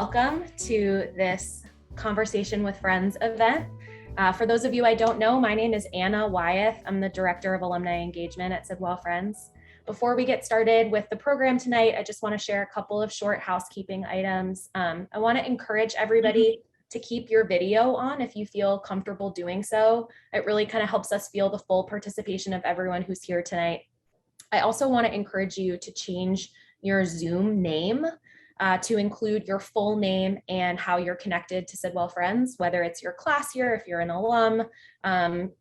welcome to this Conversation with Friends event. For those of you I don't know, my name is Anna Wyeth. I'm the Director of Alumni Engagement at Sidwell Friends. Before we get started with the program tonight, I just want to share a couple of short housekeeping items. I want to encourage everybody to keep your video on if you feel comfortable doing so. It really kind of helps us feel the full participation of everyone who's here tonight. I also want to encourage you to change your Zoom name to include your full name and how you're connected to Sidwell Friends, whether it's your class year, if you're an alum,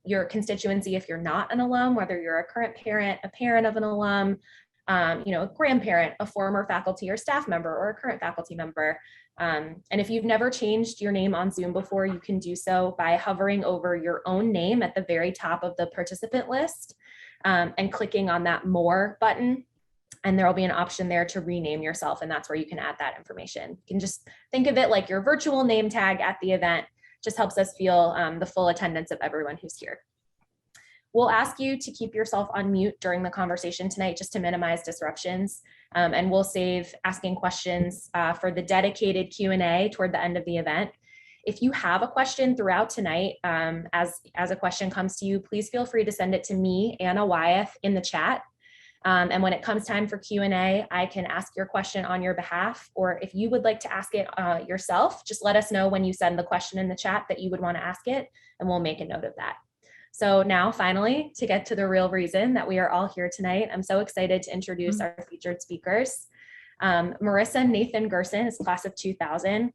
your constituency, if you're not an alum, whether you're a current parent, a parent of an alum, a grandparent, a former faculty or staff member, or a current faculty member. And if you've never changed your name on Zoom before, you can do so by hovering over your own name at the very top of the participant list and clicking on that More button. And there will be an option there to rename yourself, and that's where you can add that information. You can just think of it like your virtual name tag at the event. Just helps us feel the full attendance of everyone who's here. We'll ask you to keep yourself on mute during the conversation tonight just to minimize disruptions, and we'll save asking questions for the dedicated Q&A toward the end of the event. If you have a question throughout tonight, as a question comes to you, please feel free to send it to me, Anna Wyeth, in the chat. And when it comes time for Q&A, I can ask your question on your behalf, or if you would like to ask it yourself, just let us know when you send the question in the chat that you would want to ask it, and we'll make a note of that. So now, finally, to get to the real reason that we are all here tonight, I'm so excited to introduce our featured speakers. Merissa Nathan Gerson is class of 2000.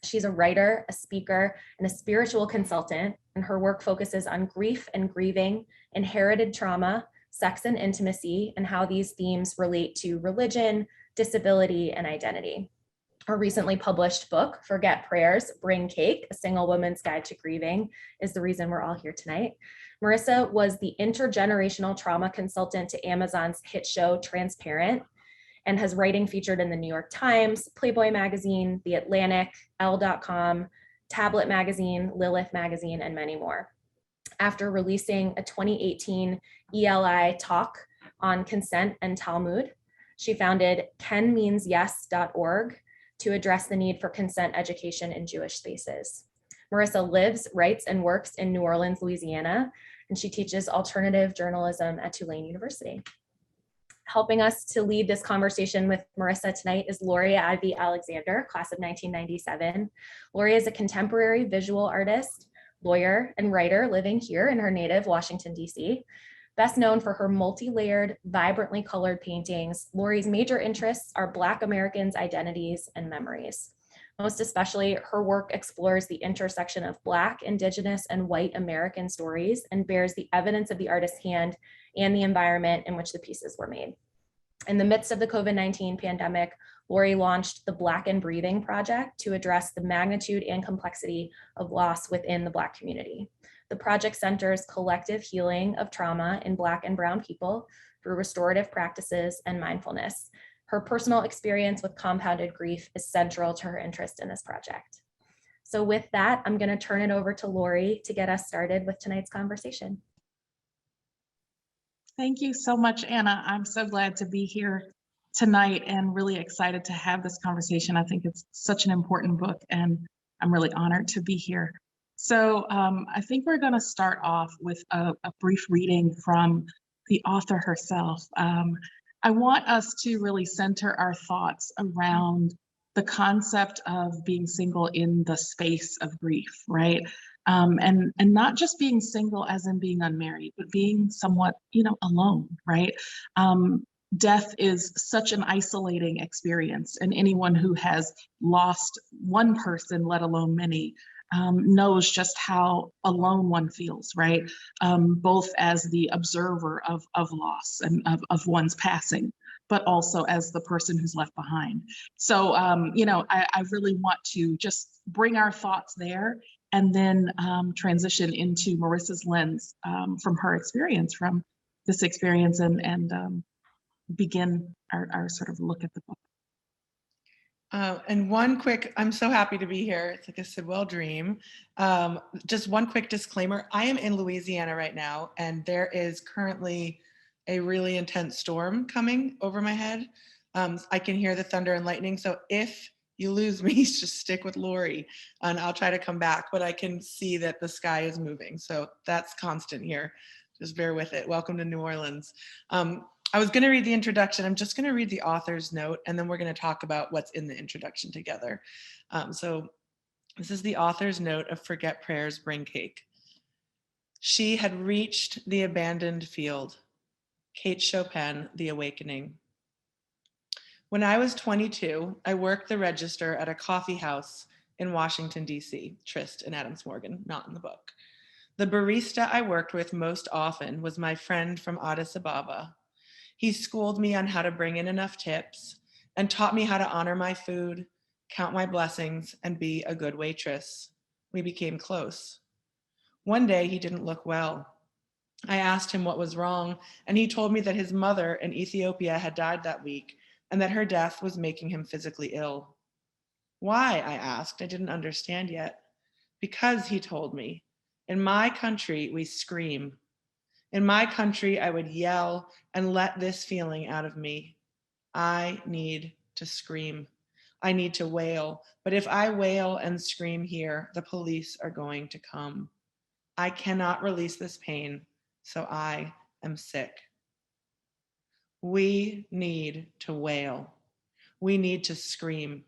She's a writer, a speaker, and a spiritual consultant, and her work focuses on grief and grieving, inherited trauma, sex and intimacy, and how these themes relate to religion, disability, and identity. Her recently published book, Forget Prayers, Bring Cake, A Single Woman's Guide to Grieving, is the reason we're all here tonight. Merissa was the intergenerational trauma consultant to Amazon's hit show Transparent, and has writing featured in the New York Times, Playboy magazine, The Atlantic, Elle.com, Tablet magazine, Lilith magazine, and many more. After releasing a 2018 ELI talk on consent and Talmud, she founded kenmeansyes.org to address the need for consent education in Jewish spaces. Merissa lives, writes, and works in New Orleans, Louisiana, and she teaches alternative journalism at Tulane University. Helping us to lead this conversation with Merissa tonight is Lory Ivey Alexander, class of 1997. Lory is a contemporary visual artist, lawyer, and writer living here in her native Washington, D.C. Best known for her multi-layered, vibrantly colored paintings, Lory's major interests are Black Americans' identities and memories. Most especially, her work explores the intersection of Black, Indigenous, and white American stories and bears the evidence of the artist's hand and the environment in which the pieces were made. In the midst of the COVID-19 pandemic, Lory launched the Black and Breathing Project to address the magnitude and complexity of loss within the Black community. The project centers collective healing of trauma in Black and Brown people through restorative practices and mindfulness. Her personal experience with compounded grief is central to her interest in this project. So with that, I'm going to turn it over to Lory to get us started with tonight's conversation. Thank you so much, Anna. I'm so glad to be here tonight and really excited to have this conversation. I think it's such an important book, and I'm really honored to be here. So I think we're going to start off with a brief reading from the author herself. I want us to really center our thoughts around the concept of being single in the space of grief, right? And not just being single as in being unmarried, but being somewhat, alone, right? Death is such an isolating experience, and anyone who has lost one person, let alone many, knows just how alone one feels, right? Both as the observer of loss and of one's passing, but also as the person who's left behind. So, I really want to just bring our thoughts there and then transition into Merissa's lens from her experience, from this experience, and begin our sort of look at the book. And one quick, I'm so happy to be here. It's like a Sidwell dream. Just one quick disclaimer. I am in Louisiana right now, and there is currently a really intense storm coming over my head. I can hear the thunder and lightning. So if you lose me, just stick with Lory and I'll try to come back, but I can see that the sky is moving. So that's constant here. Just bear with it. Welcome to New Orleans. I was going to read the introduction. I'm just going to read the author's note, and then we're going to talk about what's in the introduction together. So this is the author's note of Forget Prayers, Bring Cake. She had reached the abandoned field. Kate Chopin, The Awakening. When I was 22, I worked the register at a coffee house in Washington, D.C., Trist and Adams Morgan, not in the book. The barista I worked with most often was my friend from Addis Ababa. He schooled me on how to bring in enough tips and taught me how to honor my food, count my blessings, and be a good waitress. We became close. One day, he didn't look well. I asked him what was wrong, and he told me that his mother in Ethiopia had died that week and that her death was making him physically ill. Why? I asked. I didn't understand yet. Because, he told me, in my country, we scream. In my country, I would yell and let this feeling out of me. I need to scream. I need to wail. But if I wail and scream here, the police are going to come. I cannot release this pain, so I am sick. We need to wail. We need to scream.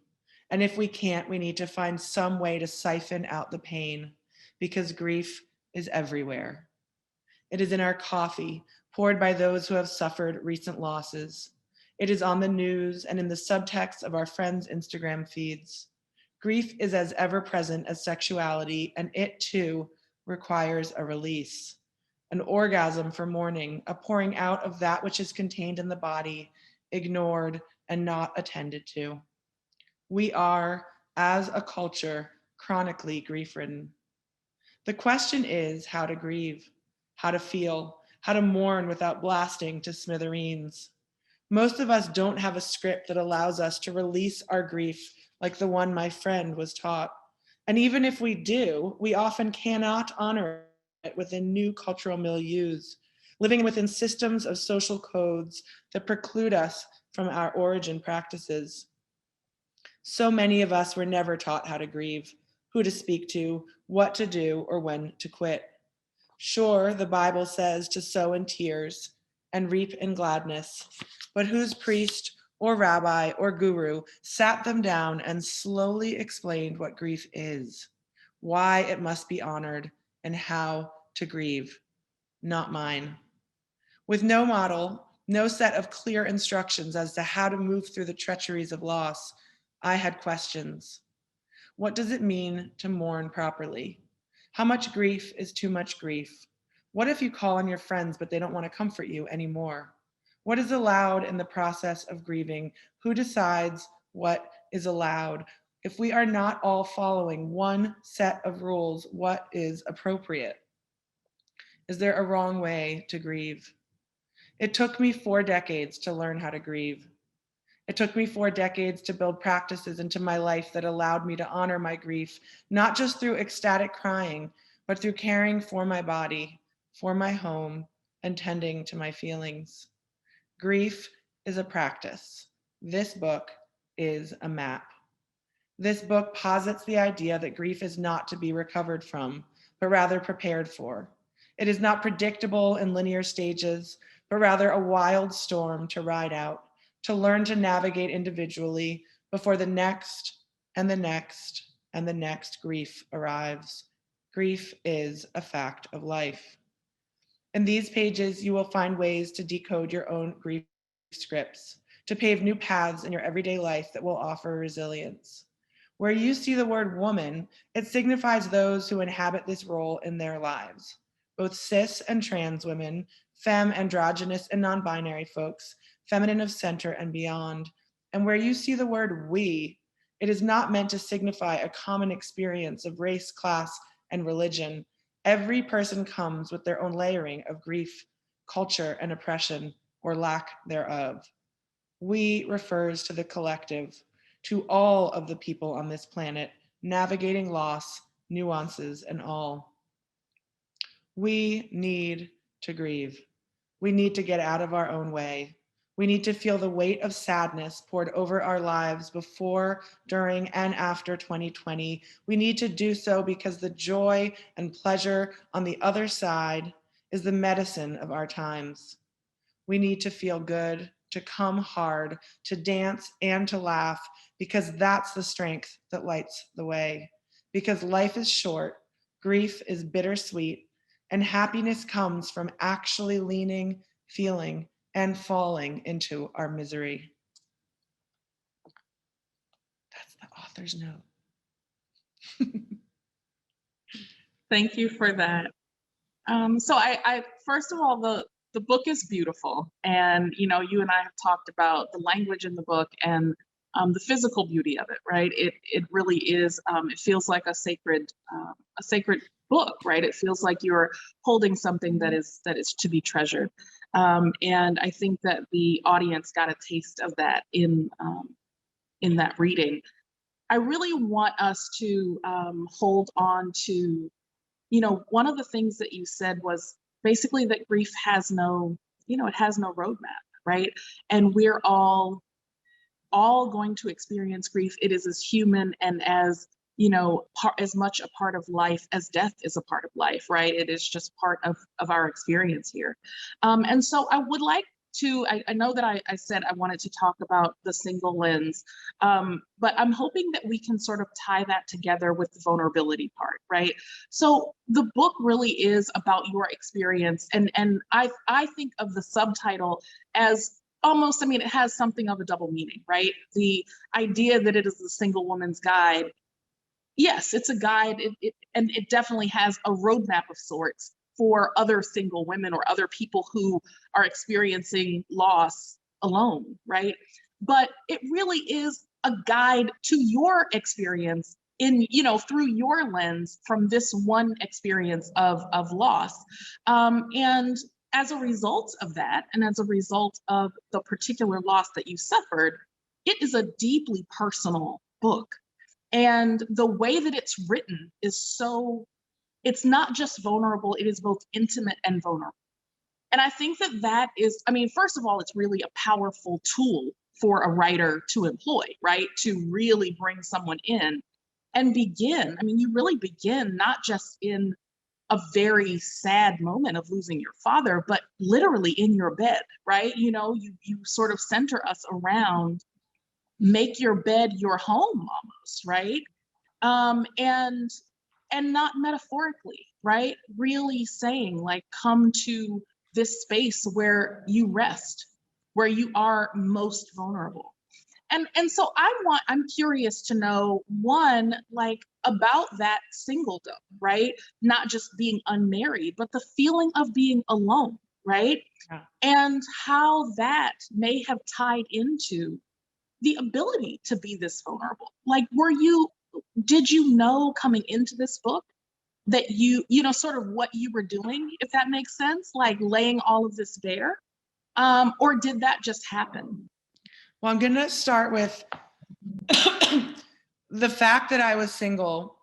And if we can't, we need to find some way to siphon out the pain, because grief is everywhere. It is in our coffee, poured by those who have suffered recent losses. It is on the news and in the subtext of our friends' Instagram feeds. Grief is as ever present as sexuality, and it too requires a release, an orgasm for mourning, a pouring out of that which is contained in the body, ignored and not attended to. We are, as a culture, chronically grief-ridden. The question is how to grieve, how to feel, how to mourn without blasting to smithereens. Most of us don't have a script that allows us to release our grief like the one my friend was taught. And even if we do, we often cannot honor it within new cultural milieus, living within systems of social codes that preclude us from our origin practices. So many of us were never taught how to grieve, who to speak to, what to do, or when to quit. Sure, the Bible says to sow in tears and reap in gladness, but whose priest or rabbi or guru sat them down and slowly explained what grief is, why it must be honored, and how to grieve? Not mine. With no model, no set of clear instructions as to how to move through the treacheries of loss, I had questions. What does it mean to mourn properly? How much grief is too much grief? What if you call on your friends, but they don't want to comfort you anymore? What is allowed in the process of grieving? Who decides what is allowed? If we are not all following one set of rules, what is appropriate? Is there a wrong way to grieve? It took me 4 decades to learn how to grieve. It took me 4 decades to build practices into my life that allowed me to honor my grief, not just through ecstatic crying, but through caring for my body, for my home, and tending to my feelings. Grief is a practice. This book is a map. This book posits the idea that grief is not to be recovered from, but rather prepared for. It is not predictable in linear stages, but rather a wild storm to ride out, to learn to navigate individually before the next and the next and the next grief arrives. Grief is a fact of life. In these pages, you will find ways to decode your own grief scripts, to pave new paths in your everyday life that will offer resilience. Where you see the word woman, it signifies those who inhabit this role in their lives, both cis and trans women, femme, androgynous, and non-binary folks, feminine of center and beyond. And where you see the word we, it is not meant to signify a common experience of race, class, and religion. Every person comes with their own layering of grief, culture, and oppression, or lack thereof. We refers to the collective, to all of the people on this planet, navigating loss, nuances, and all. We need to grieve. We need to get out of our own way. We need to feel the weight of sadness poured over our lives before, during, and after 2020. We need to do so because the joy and pleasure on the other side is the medicine of our times. We need to feel good, to come hard, to dance and to laugh, because that's the strength that lights the way. Because life is short, grief is bittersweet, and happiness comes from actually leaning, feeling, and falling into our misery. That's the author's note. Thank you for that. So I first of all, the book is beautiful, and you and I have talked about the language in the book and the physical beauty of it, right? It really is. It feels like a sacred book, right? It feels like you're holding something that is to be treasured, and I think that the audience got a taste of that in that reading. I really want us to hold on to. One of the things that you said was basically that grief has no, it has no roadmap, right? And we're all going to experience grief. It is as human and as, as much a part of life as death is a part of life, right? It is just part of our experience here. And so I would like to, I know that I said I wanted to talk about the single lens, but I'm hoping that we can sort of tie that together with the vulnerability part, right? So the book really is about your experience, and I think of the subtitle as almost, it has something of a double meaning, right? The idea that it is the single woman's guide. Yes, it's a guide, and it definitely has a roadmap of sorts for other single women or other people who are experiencing loss alone, right? But it really is a guide to your experience in, through your lens from this one experience of loss. And as a result of that, and as a result of the particular loss that you suffered, it is a deeply personal book. And the way that it's written is it's not just vulnerable, it is both intimate and vulnerable. And I think that is, first of all, it's really a powerful tool for a writer to employ, right? To really bring someone in and begin. You really begin not just in a very sad moment of losing your father, but literally in your bed, right? You sort of center us around, make your bed your home almost, right? And not metaphorically, right? Really saying, like, come to this space where you rest, where you are most vulnerable. And so I'm curious to know, one, like, about that singledom, right? Not just being unmarried, but the feeling of being alone, right? Yeah. And how that may have tied into the ability to be this vulnerable. Like, did you know coming into this book that sort of what you were doing, if that makes sense, like laying all of this bare? Or did that just happen? Well, I'm going to start with the fact that I was single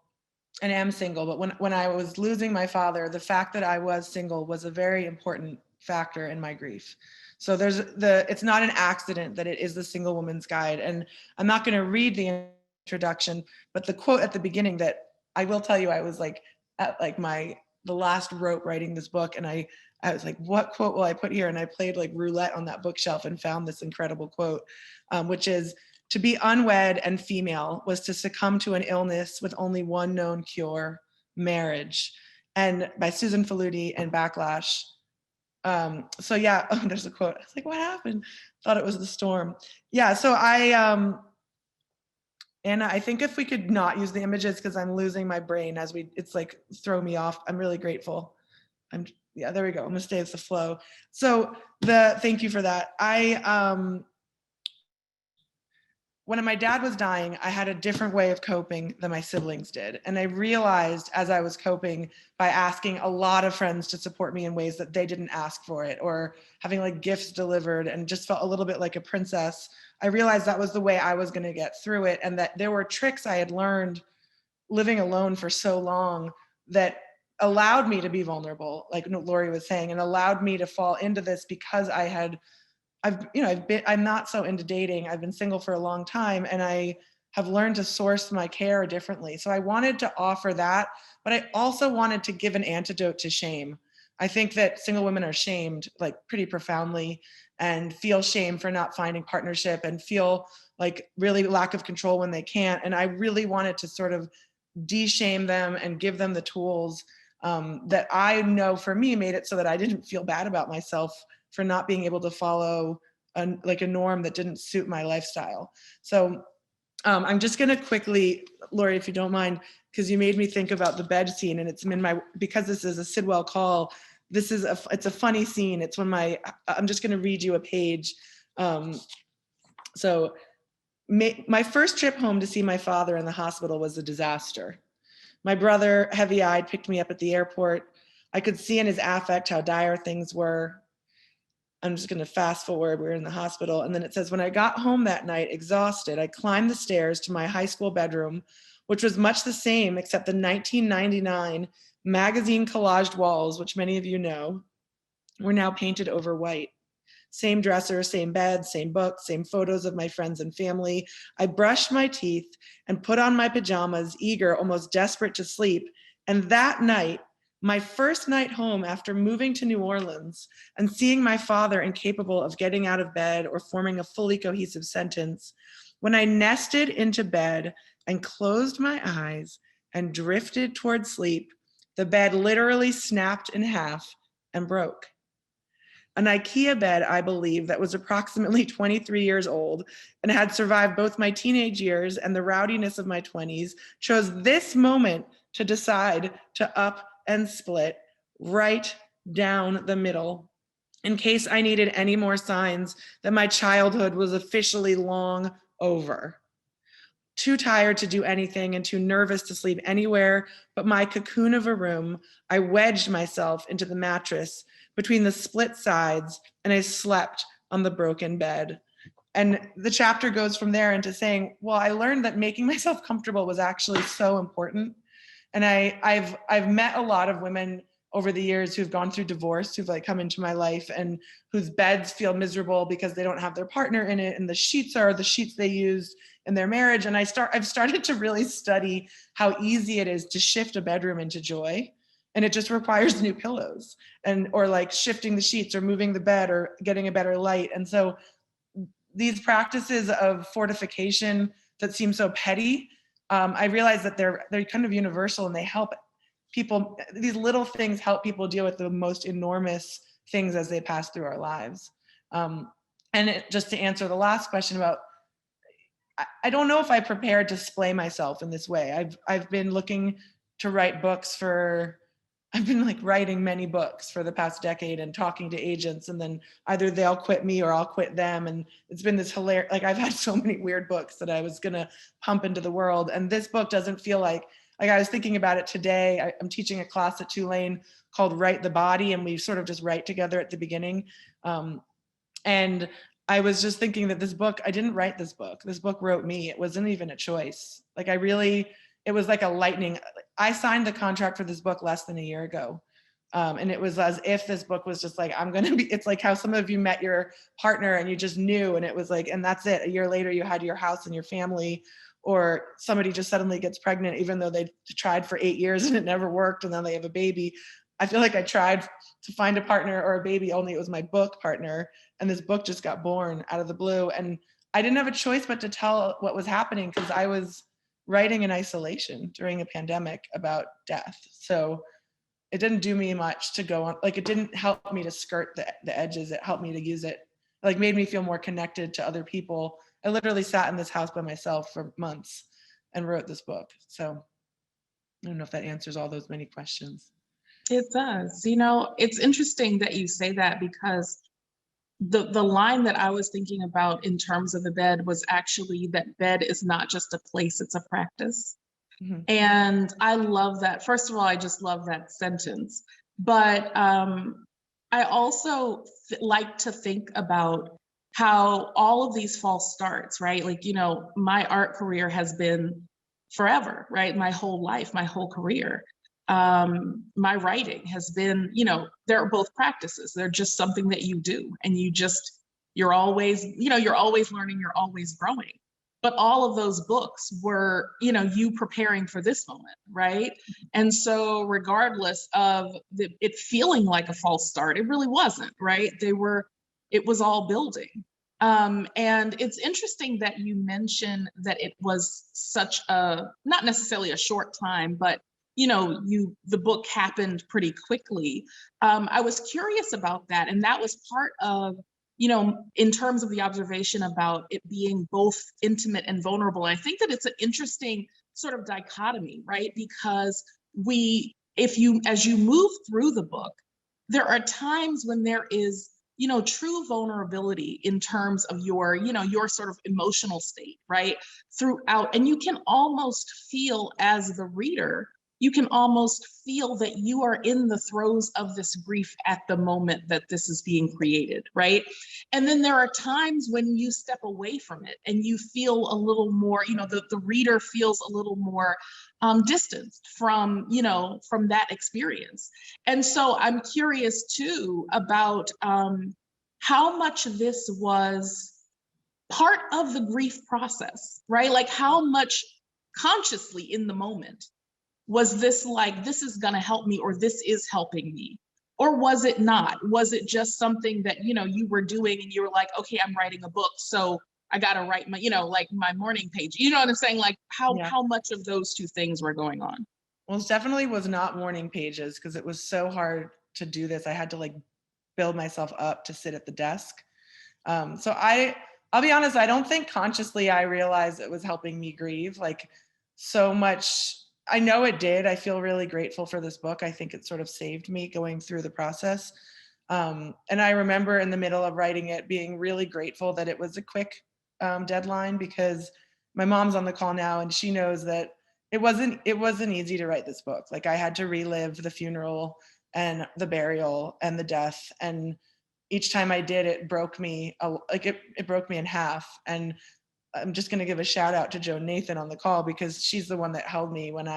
and am single, but when I was losing my father, the fact that I was single was a very important factor in my grief. So it's not an accident that it is the Single Woman's Guide. And I'm not going to read the introduction, but the quote at the beginning that I will tell you, I was like at like the last rope writing this book, and I was like, what quote will I put here? And I played like roulette on that bookshelf and found this incredible quote, which is, "To be unwed and female was to succumb to an illness with only one known cure, marriage." And by Susan Faludi and Backlash. So yeah, there's a quote. I was like, what happened? Thought it was the storm. Yeah, so Anna, I think if we could not use the images, because I'm losing my brain it's like throw me off. I'm really grateful. Yeah, there we go. I'm gonna stay with the flow. So thank you for that. When my dad was dying, I had a different way of coping than my siblings did. And I realized as I was coping by asking a lot of friends to support me in ways that they didn't ask for it, or having like gifts delivered, and just felt a little bit like a princess. I realized that was the way I was going to get through it. And that there were tricks I had learned living alone for so long that allowed me to be vulnerable, like Lory was saying, and allowed me to fall into this because I had I'm not so into dating. I've been single for a long time, and I have learned to source my care differently. So I wanted to offer that, but I also wanted to give an antidote to shame. I think that single women are shamed like pretty profoundly, and feel shame for not finding partnership, and feel like really lack of control when they can't. And I really wanted to sort of de-shame them and give them the tools that I know for me made it so that I didn't feel bad about myself for not being able to follow a norm that didn't suit my lifestyle. So I'm just going to quickly, Lory, if you don't mind, because you made me think about the bed scene, and it's in because this is a Sidwell call. It's a funny scene. It's when I'm just going to read you a page. So my first trip home to see my father in the hospital was a disaster. My brother, heavy-eyed, picked me up at the airport. I could see in his affect how dire things were. I'm just going to fast forward. We're in the hospital. And then it says, when I got home that night, exhausted, I climbed the stairs to my high school bedroom, which was much the same, except the 1999 magazine collaged walls, which many of you know, were now painted over white. Same dresser, same bed, same books, same photos of my friends and family. I brushed my teeth and put on my pajamas, eager, almost desperate to sleep. And that night, my first night home after moving to New Orleans and seeing my father incapable of getting out of bed or forming a fully cohesive sentence, when I nested into bed and closed my eyes and drifted toward sleep, the bed literally snapped in half and broke. An IKEA bed, I believe, that was approximately 23 years old and had survived both my teenage years and the rowdiness of my 20s, chose this moment to decide to up and split right down the middle, in case I needed any more signs that my childhood was officially long over. Too tired to do anything and too nervous to sleep anywhere but my cocoon of a room, I wedged myself into the mattress between the split sides, and I slept on the broken bed. And the chapter goes from there into saying, well, I learned that making myself comfortable was actually so important. And I've met a lot of women over the years who've gone through divorce, who've like come into my life and whose beds feel miserable because they don't have their partner in it, and the sheets are the sheets they used in their marriage. And I've started to really study how easy it is to shift a bedroom into joy. And it just requires new pillows or like shifting the sheets or moving the bed or getting a better light. And so these practices of fortification that seem so petty, I realize that they're kind of universal, and they help people. These little things help people deal with the most enormous things as they pass through our lives. Just to answer the last question about, I don't know if I prepared to display myself in this way. I've been looking to write books I've been like writing many books for the past decade and talking to agents, and then either they'll quit me or I'll quit them. And it's been this hilarious, like I've had so many weird books that I was gonna pump into the world. And this book doesn't feel like I was thinking about it today. I'm teaching a class at Tulane called Write the Body, and we sort of just write together at the beginning. And I was just thinking that I didn't write this book. This book wrote me. It wasn't even a choice. It was like a lightning. I signed the contract for this book less than a year ago. And it was as if this book was just like, it's like how some of you met your partner and you just knew, and it was like, and that's it. A year later, you had your house and your family, or somebody just suddenly gets pregnant, even though they tried for 8 years and it never worked, and then they have a baby. I feel like I tried to find a partner or a baby, only it was my book partner. And this book just got born out of the blue. And I didn't have a choice but to tell what was happening, because I was writing in isolation during a pandemic about death. So it didn't do me much to go on. Like, it didn't help me to skirt the edges. It helped me to use it. Like, made me feel more connected to other people. I literally sat in this house by myself for months and wrote this book. So I don't know if that answers all those many questions. It does. It's interesting that you say that, because the line that I was thinking about in terms of the bed was actually that bed is not just a place, it's a practice. Mm-hmm. And I love that. First of all, I just love that sentence. But I also like to think about how all of these false starts, right? Like, my art career has been forever, right? My whole life, my whole career. My writing has been, they're both practices. They're just something that you do, and you just you're always, you're always learning, you're always growing. But all of those books were, you preparing for this moment, right? And so regardless of it feeling like a false start, it really wasn't, right? It was all building. And it's interesting that you mentioned that it was such not necessarily a short time, but the book happened pretty quickly. I was curious about that. And that was part of, in terms of the observation about it being both intimate and vulnerable. I think that it's an interesting sort of dichotomy, right? Because as you move through the book, there are times when there is, true vulnerability in terms of your sort of emotional state, right? Throughout, and you can almost feel as the reader, you can almost feel that you are in the throes of this grief at the moment that this is being created, right? And then there are times when you step away from it and you feel a little more, the reader feels a little more distanced from that experience. And so I'm curious too about how much this was part of the grief process, right? Like how much consciously in the moment was this like, this is going to help me, or this is helping me? Or was it not? Was it just something that, you were doing and you were like, okay, I'm writing a book, so I got to write my, like my morning page. You know what I'm saying? Like how much of those two things were going on? Well, it definitely was not morning pages because it was so hard to do this. I had to like build myself up to sit at the desk. So I'll be honest, I don't think consciously I realized it was helping me grieve like so much. I know it did. I feel really grateful for this book. I think it sort of saved me going through the process. And I remember in the middle of writing it being really grateful that it was a quick deadline, because my mom's on the call now and she knows that it wasn't easy to write this book. Like I had to relive the funeral and the burial and the death, and each time I did, it broke me it broke me in half. And I'm just going to give a shout out to Joan Nathan on the call, because she's the one that held me when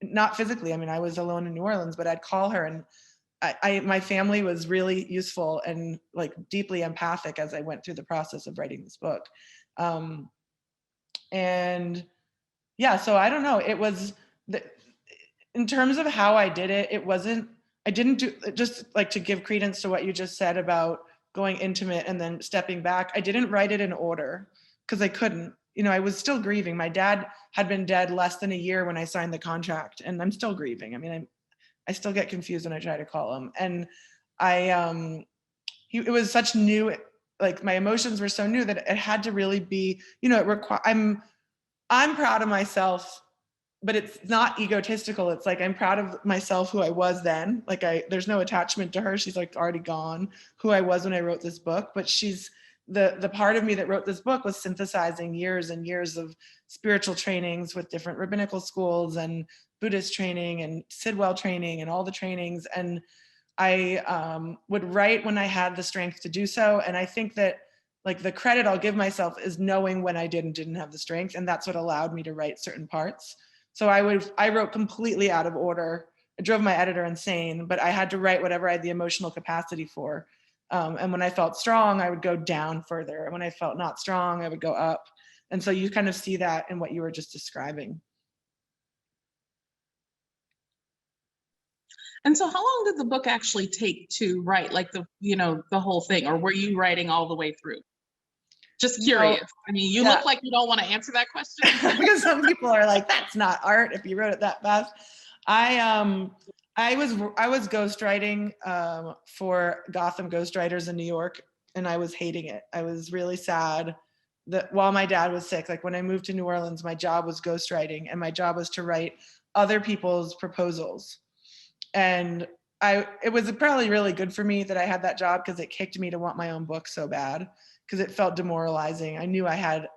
not physically, I mean, I was alone in New Orleans, but I'd call her, and my family was really useful and like deeply empathic as I went through the process of writing this book. And yeah, so I don't know, it was, in terms of how I did it, I didn't do, just like to give credence to what you just said about going intimate and then stepping back. I didn't write it in order because I couldn't. I was still grieving. My dad had been dead less than a year when I signed the contract, and I'm still grieving. I mean, I still get confused when I try to call him. And it was such new, like my emotions were so new that it had to really be, I'm proud of myself, but it's not egotistical. It's like, I'm proud of myself, who I was then. Like there's no attachment to her. She's like already gone, who I was when I wrote this book. But she's the part of me that wrote this book was synthesizing years and years of spiritual trainings with different rabbinical schools and Buddhist training and Sidwell training and all the trainings. And I would write when I had the strength to do so. And I think that like the credit I'll give myself is knowing when I didn't have the strength. And that's what allowed me to write certain parts. So I wrote completely out of order. It drove my editor insane, but I had to write whatever I had the emotional capacity for. And when I felt strong, I would go down further. And when I felt not strong, I would go up. And so you kind of see that in what you were just describing. And so how long did the book actually take to write, like the whole thing, or were you writing all the way through? Just curious. I mean, you look like you don't want to answer that question. Because some people are like, that's not art if you wrote it that fast. I was ghostwriting for Gotham Ghostwriters in New York, and I was hating it. I was really sad that while my dad was sick, like when I moved to New Orleans, my job was ghostwriting, and my job was to write other people's proposals. And it was probably really good for me that I had that job, because it kicked me to want my own book so bad, because it felt demoralizing. I knew I had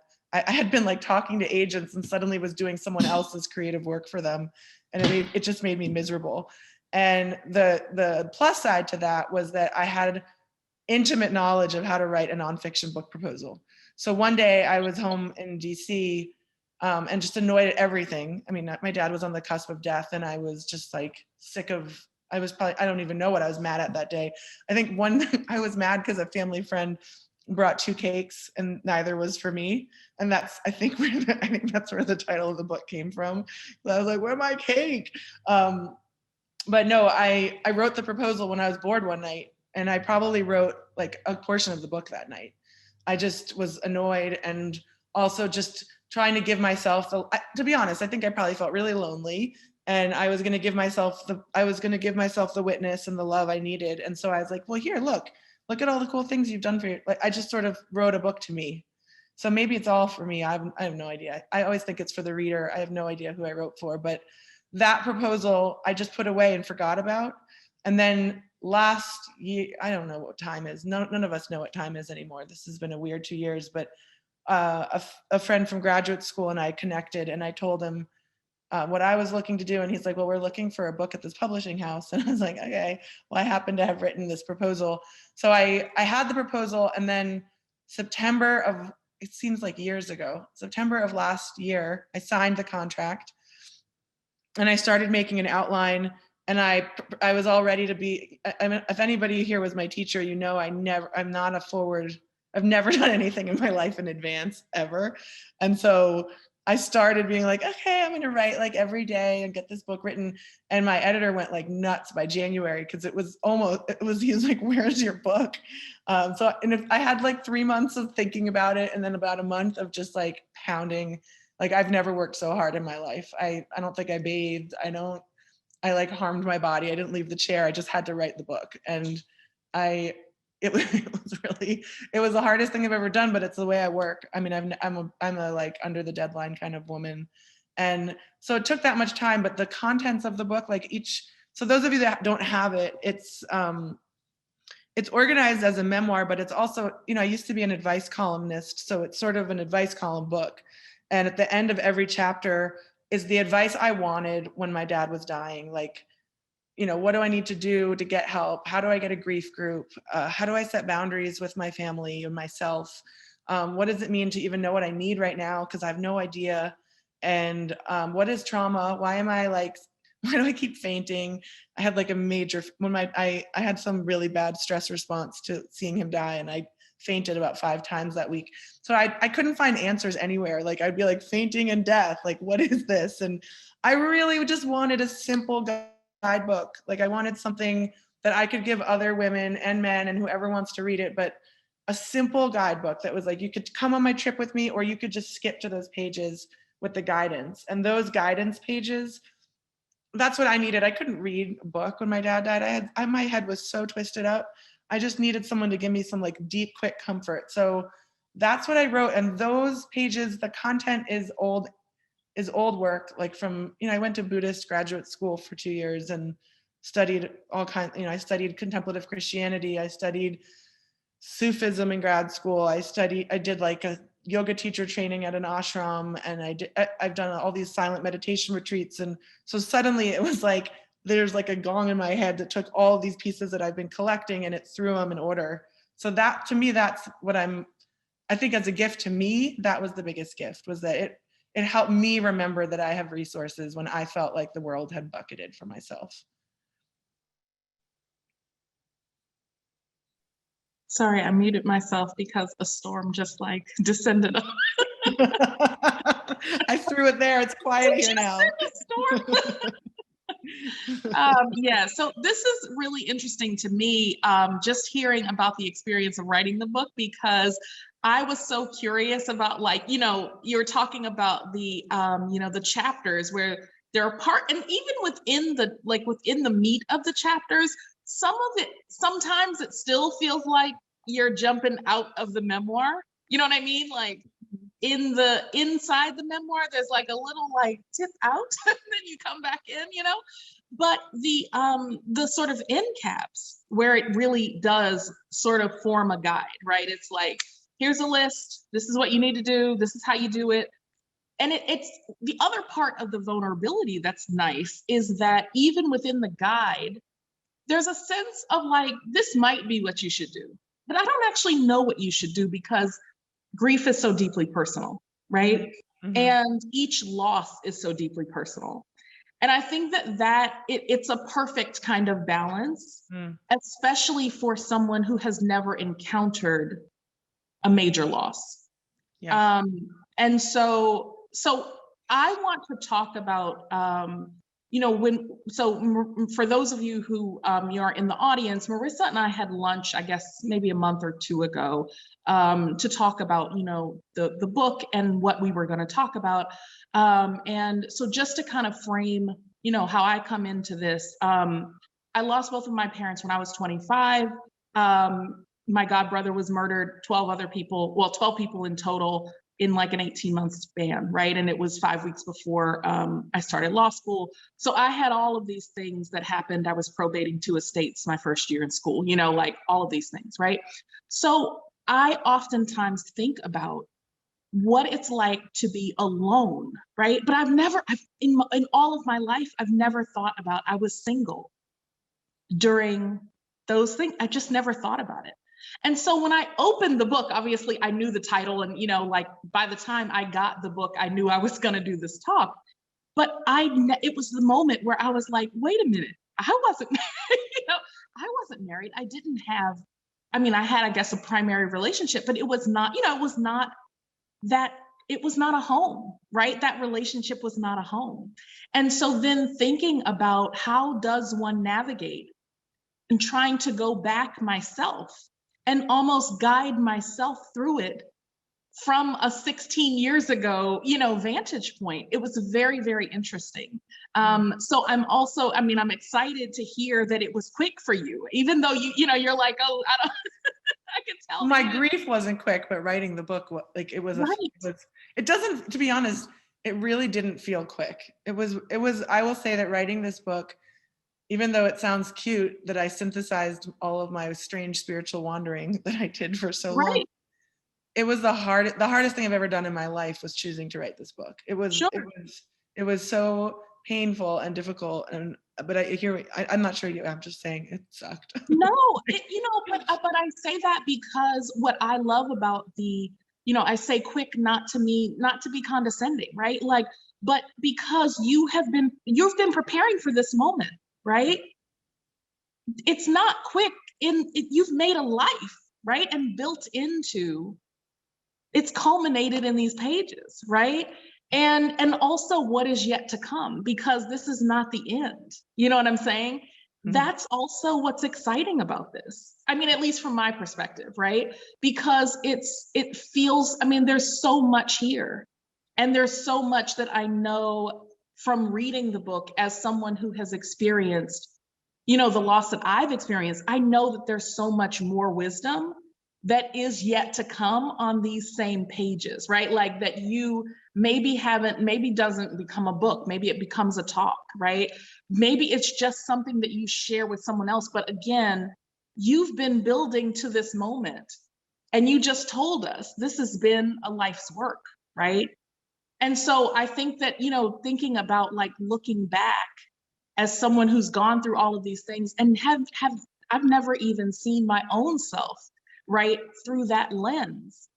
been like talking to agents and suddenly was doing someone else's creative work for them. And it just made me miserable. And the plus side to that was that I had intimate knowledge of how to write a nonfiction book proposal. So one day I was home in DC and just annoyed at everything. I mean, my dad was on the cusp of death, and I was just like sick of, I don't even know what I was mad at that day. I think I was mad because a family friend brought 2 cakes and neither was for me. And that's, I think that's where the title of the book came from. I was like, where's my cake? But no, I wrote the proposal when I was bored one night, and I probably wrote like a portion of the book that night. I just was annoyed, and also just trying to give myself to be honest, I think I probably felt really lonely, and I was going to give myself the witness and the love I needed. And so I was like, well, here, look at all the cool things you've done for you. Like, I just sort of wrote a book to me. So maybe it's all for me. I have no idea. I always think it's for the reader. I have no idea who I wrote for, but that proposal I just put away and forgot about. And then last year, I don't know what time is. None of us know what time is anymore. This has been a weird 2 years, but a friend from graduate school and I connected, and I told him what I was looking to do. And he's like, well, we're looking for a book at this publishing house. And I was like, okay, well, I happen to have written this proposal. So I had the proposal, and then it seems like years ago, September of last year, I signed the contract and I started making an outline, and I was all ready to be, I mean, if anybody here was my teacher, you know, I've never done anything in my life in advance ever. And so I started being like, okay, I'm going to write like every day and get this book written. And my editor went like nuts by January, because he was like, where's your book? And I had like 3 months of thinking about it, and then about a month of just like pounding. Like, I've never worked so hard in my life. I don't think I bathed. I like harmed my body. I didn't leave the chair. I just had to write the book. And it was the hardest thing I've ever done, but it's the way I work. I mean, I'm a like under the deadline kind of woman. And so it took that much time, but the contents of the book, so those of you that don't have it, it's organized as a memoir, but it's also, I used to be an advice columnist. So it's sort of an advice column book. And at the end of every chapter is the advice I wanted when my dad was dying. Like, what do I need to do to get help? How do I get a grief group? How do I set boundaries with my family and myself? What does it mean to even know what I need right now? Because I have no idea. And what is trauma? Why do I keep fainting? I had like I had some really bad stress response to seeing him die, and I fainted about 5 times that week. So I couldn't find answers anywhere. Like, I'd be like, fainting and death, like, what is this? And I really just wanted a simple guidebook. Like, I wanted something that I could give other women and men and whoever wants to read it, but a simple guidebook that was like, you could come on my trip with me, or you could just skip to those pages with the guidance. And those guidance pages, that's what I needed. I couldn't read a book when my dad died. My head was so twisted up. I just needed someone to give me some like deep, quick comfort. So that's what I wrote. And those pages, the content is old work. Like from, I went to Buddhist graduate school for 2 years and studied all kinds, I studied contemplative Christianity. I studied Sufism in grad school. I did like a yoga teacher training at an ashram, and I've done all these silent meditation retreats. And so suddenly it was like, there's like a gong in my head that took all these pieces that I've been collecting and it threw them in order. So that, to me, that's what I think as a gift to me, that was the biggest gift, was that it helped me remember that I have resources when I felt like the world had bucketed for myself. Sorry, I muted myself because a storm just like descended on. I threw it there. It's quiet here now. Yeah, so this is really interesting to me, just hearing about the experience of writing the book, because I was so curious about, like, you're talking about the, the chapters where there are and even within the meat of the chapters, sometimes it still feels like you're jumping out of the memoir. You know what I mean? Like, inside the memoir, there's like a little like tip out, and then you come back in, But the sort of end caps, where it really does sort of form a guide, right? It's like, here's a list. This is what you need to do. This is how you do it. And it's the other part of the vulnerability that's nice, is that even within the guide, there's a sense of like, this might be what you should do, but I don't actually know what you should do, because grief is so deeply personal, right? Mm-hmm. And each loss is so deeply personal. And I think that it's a perfect kind of balance, especially for someone who has never encountered a major loss. Yeah. And so I want to talk about, for those of you who you are in the audience, Merissa and I had lunch, I guess maybe a month or two ago, to talk about, the book and what we were going to talk about. And so just to kind of frame, how I come into this, I lost both of my parents when I was 25. My god brother was murdered, 12 people in total in like an 18-month span, right? And it was 5 weeks before I started law school. So I had all of these things that happened. I was probating 2 estates my first year in school, like all of these things, right? So I oftentimes think about what it's like to be alone, right? But in all of my life, I've never thought about I was single during those things. I just never thought about it. And so when I opened the book, obviously I knew the title, and like by the time I got the book, I knew I was going to do this talk. But it was the moment where I was like, wait a minute, I wasn't married. I wasn't married. I didn't have, I had, I guess, a primary relationship, but it was not, it was not a home, right? That relationship was not a home. And so then thinking about how does one navigate and trying to go back myself and almost guide myself through it from a 16 years ago, vantage point. It was very, very interesting. So I'm also, I'm excited to hear that it was quick for you, even though you're like, oh, I don't, I can tell. My grief wasn't quick, but writing the book, it doesn't, to be honest, it really didn't feel quick. It was, I will say that writing this book, even though it sounds cute that I synthesized all of my strange spiritual wandering that I did for so long, it was the hardest thing I've ever done in my life was choosing to write this book. It was so painful and difficult. But I'm not sure I'm just saying it sucked. No, but I say that because what I love about I say quick, not to be condescending, right? Like, but because you've been preparing for this moment, right? It's not quick. You've made a life, right? And built into, it's culminated in these pages, right? And also what is yet to come, because this is not the end. You know what I'm saying? Mm-hmm. That's also what's exciting about this. At least from my perspective, right? Because it feels, there's so much here. And there's so much that I know from reading the book as someone who has experienced, the loss that I've experienced. I know that there's so much more wisdom that is yet to come on these same pages, right? Like that you maybe doesn't become a book, maybe it becomes a talk, right? Maybe it's just something that you share with someone else. But again, you've been building to this moment and you just told us this has been a life's work, right? And so I think that, thinking about like looking back as someone who's gone through all of these things and I've never even seen my own self, right, through that lens.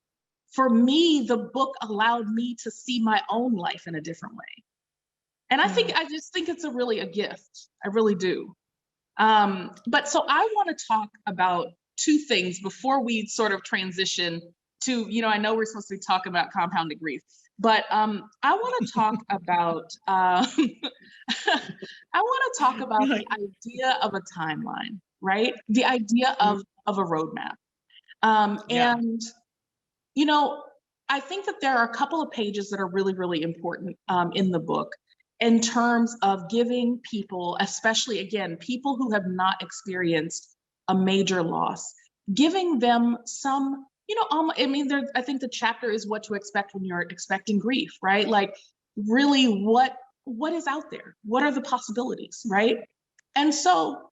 For me, the book allowed me to see my own life in a different way. And I just think it's a gift. I really do. But so I want to talk about 2 things before we sort of transition to, I know we're supposed to be talking about compounded grief, but I want to talk about, the idea of a timeline, right? The idea of a roadmap. And, I think that there are a couple of pages that are really, really important in the book in terms of giving people, especially again, people who have not experienced a major loss, giving them some, I think the chapter is what to expect when you're expecting grief, right? Like really what is out there? What are the possibilities, right? And so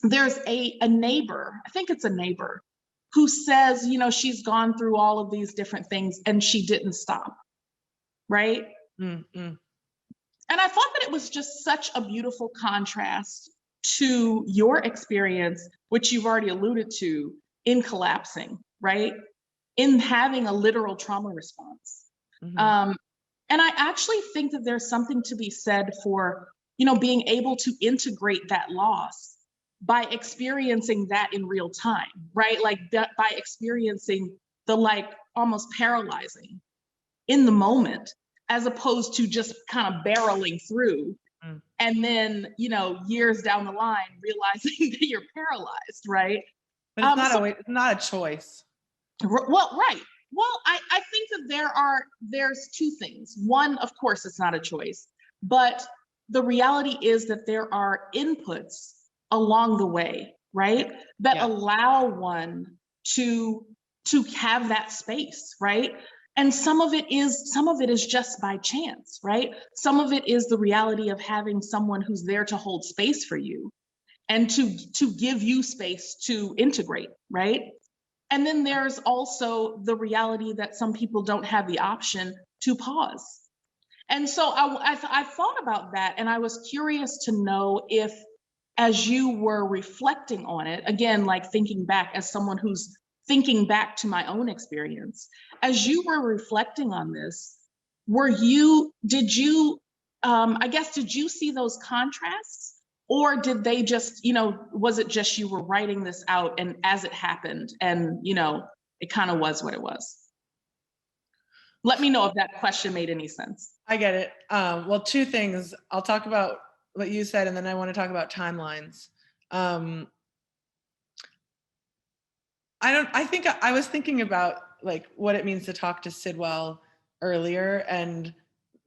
there's a neighbor, I think it's a neighbor, who says, she's gone through all of these different things and she didn't stop, right? Mm-hmm. And I thought that it was just such a beautiful contrast to your experience, which you've already alluded to, in collapsing, right? In having a literal trauma response. Mm-hmm. And I actually think that there's something to be said for, being able to integrate that loss by experiencing that in real time, right? Like that, by experiencing the like almost paralyzing in the moment, as opposed to just kind of barreling through. And then, you know, years down the line, realizing that you're paralyzed, right? But it's not always, it's not a choice. Well, right. Well, I think that there's two things. One, of course, it's not a choice, but the reality is that there are inputs along the way, right? That allow one to have that space, right? And some of it is just by chance, right? Some of it is the reality of having someone who's there to hold space for you and to give you space to integrate, right? And then there's also the reality that some people don't have the option to pause. And so I thought about that, and I was curious to know if, as you were reflecting on it, again, like thinking back as someone who's thinking back to my own experience, as you were reflecting on this, did you see those contrasts? Or did they just, you know, was it just you were writing this out and as it happened and, you know, it kind of was what it was? Let me know if that question made any sense. I get it. Well, two things. I'll talk about what you said, and then I want to talk about timelines. I think I was thinking about like what it means to talk to Sidwell earlier, and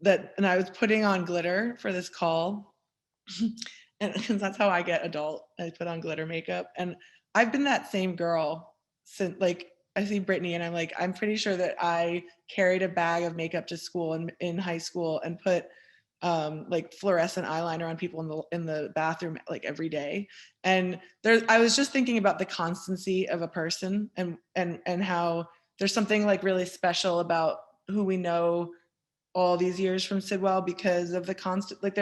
I was putting on glitter for this call. And that's how I get adult. I put on glitter makeup. And I've been that same girl since, like, I see Brittany and I'm like, I'm pretty sure that I carried a bag of makeup to school in high school and put like fluorescent eyeliner on people in the bathroom like every day. And I was just thinking about the constancy of a person and how there's something like really special about who we know all these years from Sidwell because of the constant, like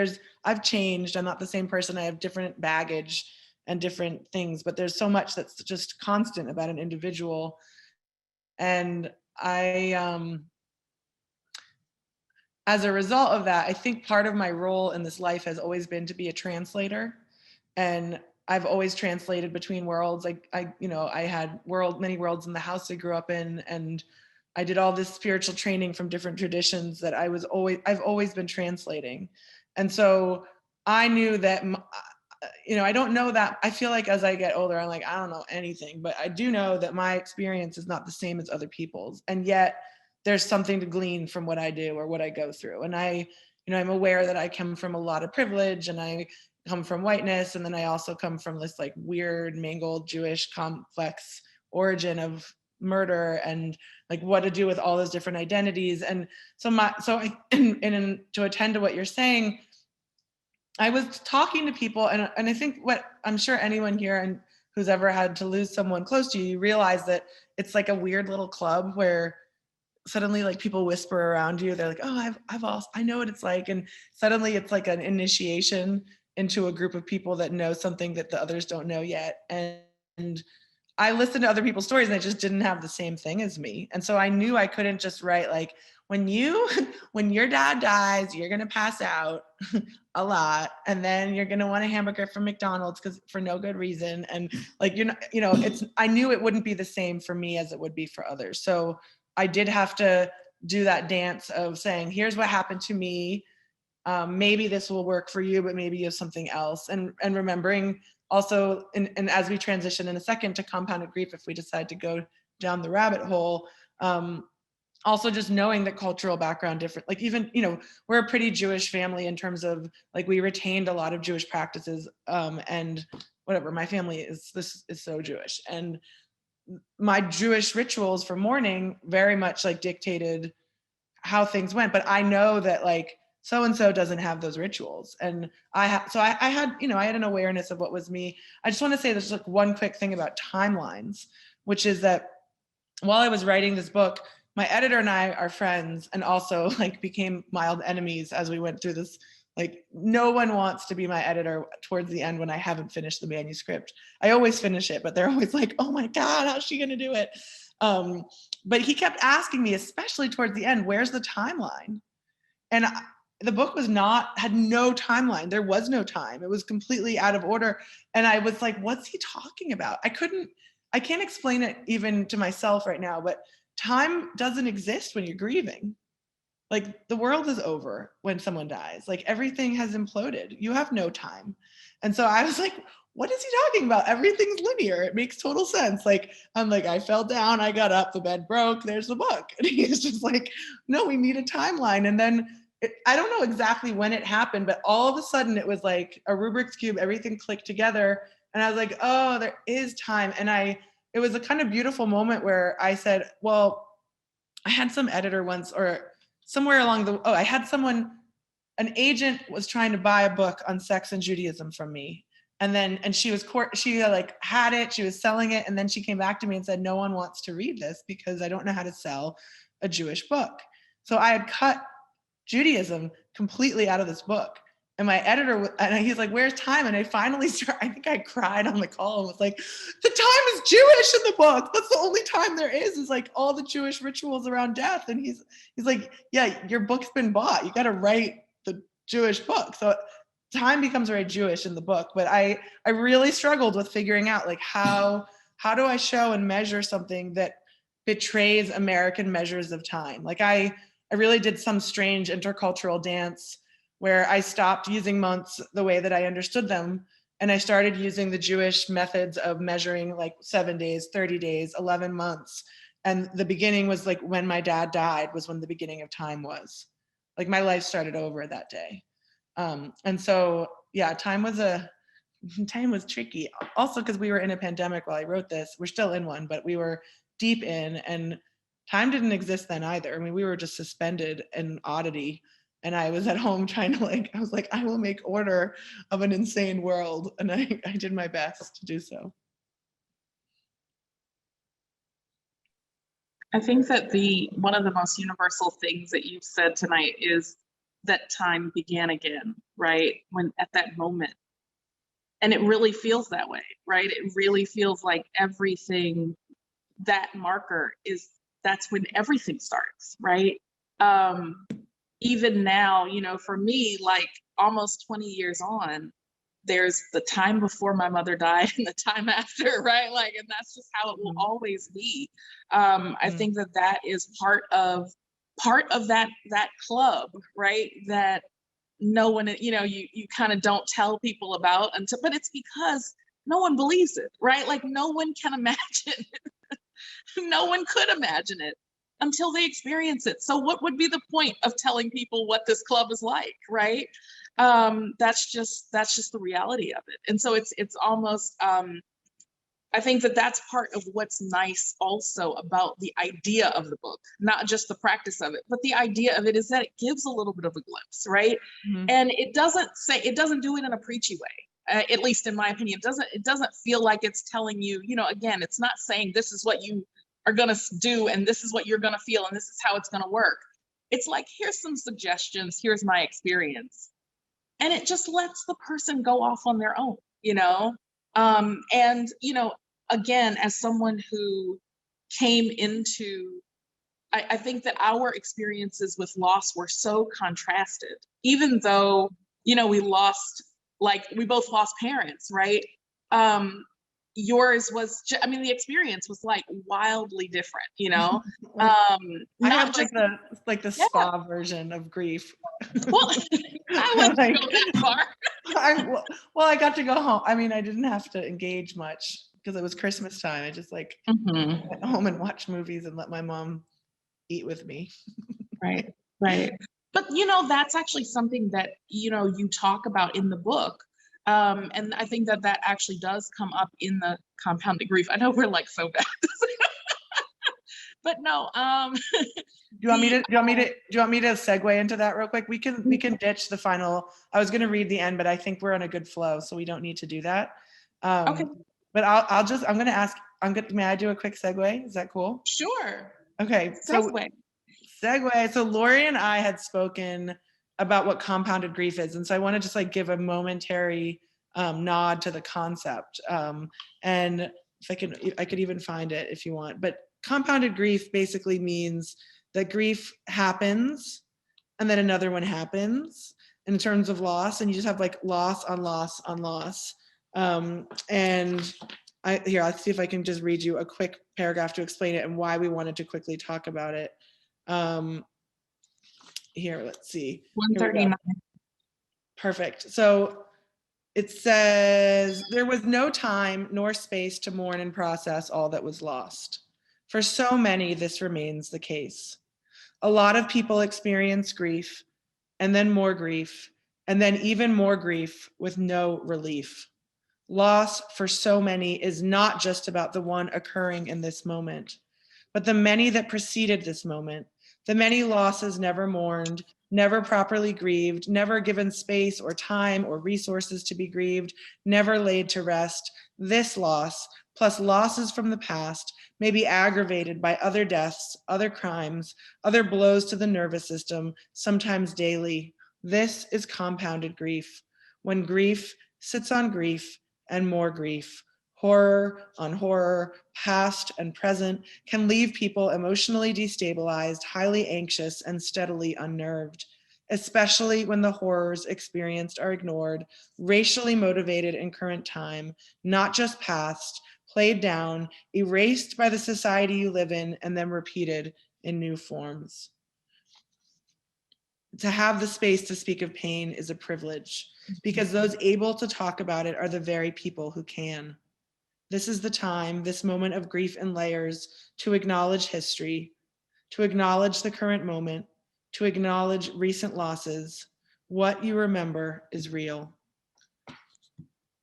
I've changed. I'm not the same person. I have different baggage and different things, but there's so much that's just constant about an individual. And as a result of that, I think part of my role in this life has always been to be a translator. And I've always translated between worlds. I had many worlds in the house I grew up in, and I did all this spiritual training from different traditions that I've always been translating. And so I knew that, I don't know that, I feel like as I get older, I'm like, I don't know anything, but I do know that my experience is not the same as other people's. And yet there's something to glean from what I do or what I go through. And I'm aware that I come from a lot of privilege, and I come from whiteness. And then I also come from this like weird, mangled Jewish complex origin of murder and like what to do with all those different identities. And to attend to what you're saying, I was talking to people, and I think what I'm sure anyone here and who's ever had to lose someone close to you, you realize that it's like a weird little club where suddenly like people whisper around you. They're like, oh, I know what it's like. And suddenly it's like an initiation into a group of people that know something that the others don't know yet. And I listened to other people's stories and they just didn't have the same thing as me. And so I knew I couldn't just write like, when your dad dies, you're going to pass out a lot. And then you're going to want a hamburger from McDonald's for no good reason. And like, I knew it wouldn't be the same for me as it would be for others. So I did have to do that dance of saying, here's what happened to me. Maybe this will work for you, but maybe you have something else. And remembering also, and as we transition in a second to compounded grief, if we decide to go down the rabbit hole, also just knowing the cultural background different, like even, we're a pretty Jewish family in terms of like, we retained a lot of Jewish practices, and whatever, my family is so Jewish. And my Jewish rituals for mourning very much like dictated how things went. But I know that like, so-and-so doesn't have those rituals. And I had an awareness of what was me. I just want to say there's like one quick thing about timelines, which is that while I was writing this book, my editor and I are friends and also like became mild enemies as we went through this. Like no one wants to be my editor towards the end when I haven't finished the manuscript. I always finish it, but they're always like, oh my God, how's she gonna do it? But he kept asking me, especially towards the end, where's the timeline? And the book had no timeline. There was no time. It was completely out of order. And I was like, what's he talking about? I can't explain it even to myself right now, but time doesn't exist when you're grieving. Like the world is over when someone dies. Like everything has imploded. You have no time. And so I was like, what is he talking about? Everything's linear. It makes total sense. Like, I'm like, I fell down, I got up, the bed broke, there's the book. And he's just like, no, we need a timeline. And then I don't know exactly when it happened, but all of a sudden it was like a Rubik's Cube, everything clicked together. And I was like, oh, there is time. And it was a kind of beautiful moment where I said, well, I had some editor once, or somewhere along I had someone, an agent was trying to buy a book on sex and Judaism from me. And she like had it, she was selling it. And then she came back to me and said, no one wants to read this because I don't know how to sell a Jewish book. So I had cut Judaism completely out of this book. And my editor, and he's like, where's time? And I finally I think I cried on the call and was like, the time is Jewish in the book. That's the only time there is like all the Jewish rituals around death. And he's like, yeah, your book's been bought. You got to write the Jewish book. So time becomes very Jewish in the book. But I really struggled with figuring out like, how do I show and measure something that betrays American measures of time? Like I really did some strange intercultural dance where I stopped using months the way that I understood them. And I started using the Jewish methods of measuring like 7 days, 30 days, 11 months. And the beginning was like when my dad died was when the beginning of time was. Like my life started over that day. And so, yeah, time was tricky. Also, because we were in a pandemic while I wrote this. We're still in one, but we were deep in, and time didn't exist then either. I mean, we were just suspended in oddity. And I was at home trying to I was like, I will make order of an insane world. And I did my best to do so. I think that one of the most universal things that you've said tonight is that time began again, right? When at that moment. And it really feels that way, right? It really feels like everything, that marker that's when everything starts, right? Even now, for me, like almost 20 years on, there's the time before my mother died and the time after, right? Like, and that's just how it will always be. I think that is part of that club, right? That no one, you kind of don't tell people about until, but it's because no one believes it, right? Like no one can imagine it. No one could imagine it until they experience it. So what would be the point of telling people what this club is like, right? That's just the reality of it. And so it's almost, I think that's part of what's nice also about the idea of the book, not just the practice of it, but the idea of it is that it gives a little bit of a glimpse, right? Mm-hmm. And it doesn't do it in a preachy way. At least in my opinion, it doesn't feel like it's telling you, again, it's not saying this is what you are going to do and this is what you're going to feel and this is how it's going to work. It's like, here's some suggestions, here's my experience. And it just lets the person go off on their own, and, again, as someone who came into, I think that our experiences with loss were so contrasted, even though, we lost, we both lost parents, right? Yours was, the experience was wildly different, I have the spa version of grief. Well, I wouldn't go that far. I got to go home. I didn't have to engage much because it was Christmas time. I just went home and watched movies and let my mom eat with me. Right. But, that's actually something that, you talk about in the book. And I think that actually does come up in the compounded grief. I know we're so bad. But no. Do you want me to segue into that real quick? We can ditch the final. I was going to read the end, but I think we're on a good flow, so we don't need to do that. Okay. But I'm going to ask. May I do a quick segue? Is that cool? Sure. Okay. Segue. So Lory and I had spoken about what compounded grief is, and so I want to just give a momentary nod to the concept. And if I could even find it if you want, but compounded grief basically means that grief happens and then another one happens in terms of loss, and you just have loss on loss on loss. And Here, let's see if I can just read you a quick paragraph to explain it and why we wanted to quickly talk about it. Here, let's see. Here we go. 139. Perfect. So it says, there was no time nor space to mourn and process all that was lost. For so many, this remains the case. A lot of people experience grief, and then more grief, and then even more grief with no relief. Loss for so many is not just about the one occurring in this moment, but the many that preceded this moment, the many losses never mourned, never properly grieved, never given space or time or resources to be grieved, never laid to rest. This loss, plus losses from the past, may be aggravated by other deaths, other crimes, other blows to the nervous system, sometimes daily. This is compounded grief. When grief sits on grief and more grief, horror on horror, past and present, can leave people emotionally destabilized, highly anxious, and steadily unnerved, especially when the horrors experienced are ignored, racially motivated in current time, not just past, played down, erased by the society you live in, and then repeated in new forms. To have the space to speak of pain is a privilege, because those able to talk about it are the very people who can. This is the time, this moment of grief and layers, to acknowledge history, to acknowledge the current moment, to acknowledge recent losses. What you remember is real.